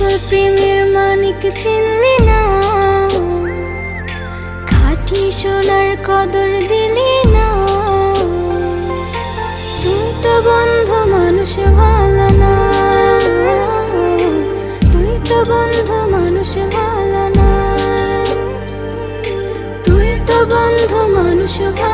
আসল প্রেমের মানিক চিনলি না, খাঁটি সোনার কদর দিলি না। তুই তো বন্ধু মানুষ ভালো না, তুই তো বন্ধু মানুষ ভালো না, তুই তো বন্ধু মানুষ ভালো।